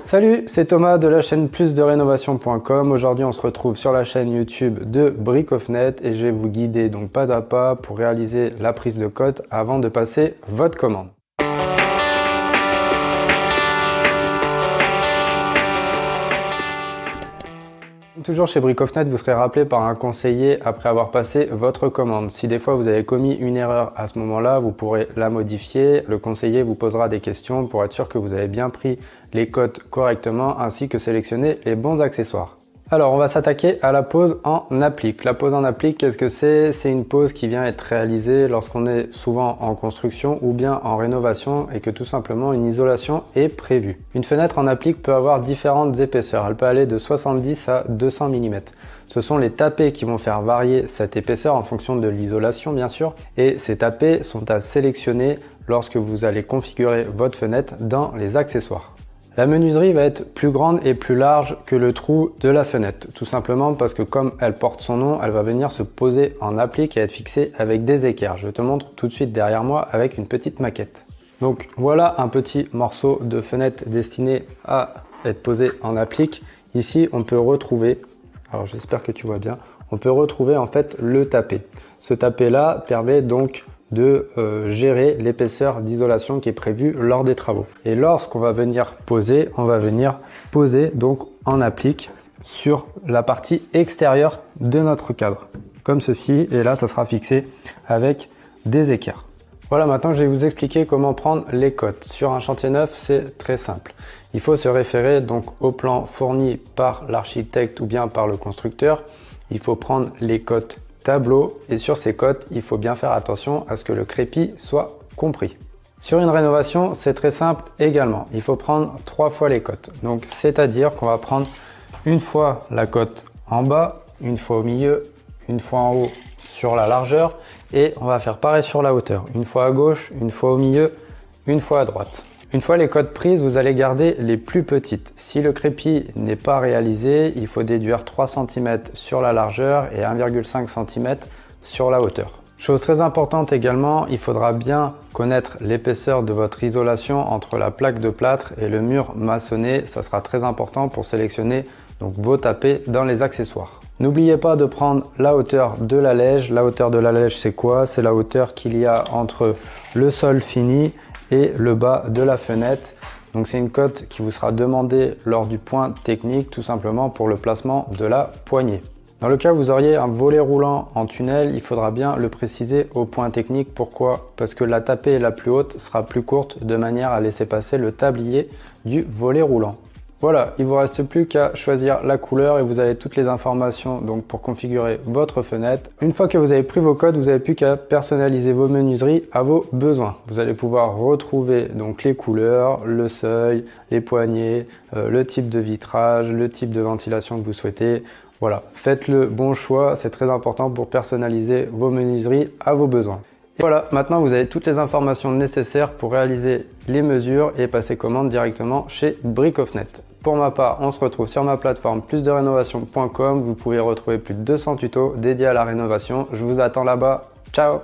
Salut, c'est Thomas de la chaîne plusderénovation.com. Aujourd'hui, on se retrouve sur la chaîne YouTube de Brickofnet et je vais vous guider donc pas à pas pour réaliser la prise de cote avant de passer votre commande. Toujours chez Brickofnet, vous serez rappelé par un conseiller après avoir passé votre commande. Si des fois vous avez commis une erreur à ce moment-là, vous pourrez la modifier. Le conseiller vous posera des questions pour être sûr que vous avez bien pris les cotes correctement ainsi que sélectionner les bons accessoires. Alors, on va s'attaquer à la pose en applique. La pose en applique, qu'est-ce que c'est? C'est une pose qui vient être réalisée lorsqu'on est souvent en construction ou bien en rénovation et que tout simplement une isolation est prévue. Une fenêtre en applique peut avoir différentes épaisseurs. Elle peut aller de 70 à 200 mm. Ce sont les tapés qui vont faire varier cette épaisseur en fonction de l'isolation, bien sûr. Et ces tapés sont à sélectionner lorsque vous allez configurer votre fenêtre dans les accessoires. La menuiserie va être plus grande et plus large que le trou de la fenêtre, tout simplement parce que comme elle porte son nom, elle va venir se poser en applique et être fixée avec des équerres. Je te montre tout de suite derrière moi avec une petite maquette. Donc voilà un petit morceau de fenêtre destiné à être posé en applique. Ici, on peut retrouver, alors j'espère que tu vois bien, on peut retrouver en fait le tapé. Ce tapé-là permet donc de gérer l'épaisseur d'isolation qui est prévue lors des travaux. Et lorsqu'on va venir poser, on va venir poser donc en applique sur la partie extérieure de notre cadre, comme ceci, et là ça sera fixé avec des équerres. Voilà, maintenant je vais vous expliquer comment prendre les cotes. Sur un chantier neuf, c'est très simple. Il faut se référer donc au plan fourni par l'architecte ou bien par le constructeur. Il faut prendre les cotes tableau et sur ces cotes, il faut bien faire attention à ce que le crépi soit compris. Sur une rénovation, c'est très simple également. Il faut prendre 3 fois les cotes. Donc, c'est-à-dire qu'on va prendre une fois la cote en bas, une fois au milieu, une fois en haut sur la largeur et on va faire pareil sur la hauteur. Une fois à gauche, une fois au milieu, une fois à droite. Une fois les cotes prises, vous allez garder les plus petites. Si le crépi n'est pas réalisé, il faut déduire 3 cm sur la largeur et 1,5 cm sur la hauteur. Chose très importante également, il faudra bien connaître l'épaisseur de votre isolation entre la plaque de plâtre et le mur maçonné. Ça sera très important pour sélectionner donc vos tapés dans les accessoires. N'oubliez pas de prendre la hauteur de l'allège. La hauteur de l'allège, c'est quoi? C'est la hauteur qu'il y a entre le sol fini et le bas de la fenêtre. Donc c'est une cote qui vous sera demandée lors du point technique, tout simplement pour le placement de la poignée. Dans le cas où vous auriez un volet roulant en tunnel, il faudra bien le préciser au point technique. Pourquoi? Parce que la tapée la plus haute sera plus courte de manière à laisser passer le tablier du volet roulant. Voilà, il ne vous reste plus qu'à choisir la couleur et vous avez toutes les informations donc pour configurer votre fenêtre. Une fois que vous avez pris vos codes, vous n'avez plus qu'à personnaliser vos menuiseries à vos besoins. Vous allez pouvoir retrouver donc les couleurs, le seuil, les poignées, le type de vitrage, le type de ventilation que vous souhaitez. Voilà, faites le bon choix, c'est très important pour personnaliser vos menuiseries à vos besoins. Et voilà, maintenant vous avez toutes les informations nécessaires pour réaliser les mesures et passer commande directement chez Brickofnet. Pour ma part, on se retrouve sur ma plateforme plusderénovation.com. Vous pouvez retrouver plus de 200 tutos dédiés à la rénovation. Je vous attends là-bas. Ciao!